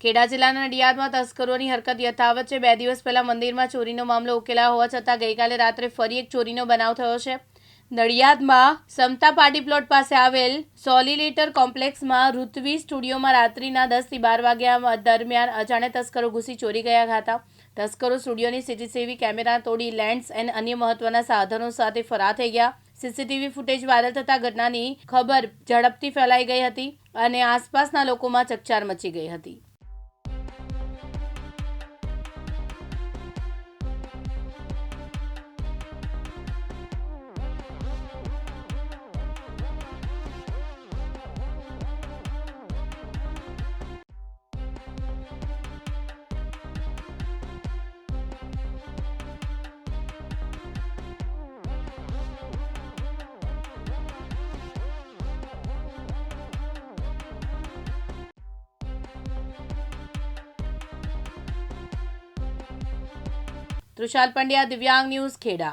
ખેડા જિલ્લાના નડિયાદમાં તસ્કરોની હરકત યથાવત છે। 2 દિવસ પહેલા મંદિરમાં ચોરીનો મામલો ઉકેલાયો હોવા છતાં ગઈકાલે રાત્રે ફરી એક ચોરીનો બનાવ થયો છે। નડિયાદમાં સમતા પાર્ટી પ્લોટ પાસે આવેલ સોલિલિટર કોમ્પ્લેક્સમાં ઋત્વી સ્ટુડિયોમાં રાત્રિના 10 થી 12 વાગ્યા દરમિયાન અજાણ્યા તસ્કરો ઘૂસી ચોરી ગયા હતા। તસ્કરો સ્ટુડિયોની સીસીટીવી કેમેરા તોડી લેન્સ અને અન્ય મહત્વના સાધનો સાથે ફરાર થઈ ગયા। સીસીટીવી ફૂટેજ વાયરલ થતાં ઘટનાની ખબર ઝડપથી ફેલાઈ ગઈ હતી અને આસપાસના લોકોમાં ચકચાર મચી ગઈ હતી। તૃષાલ પંડ્યા, દિવ્યાંગ ન્યૂઝ, ખેડા।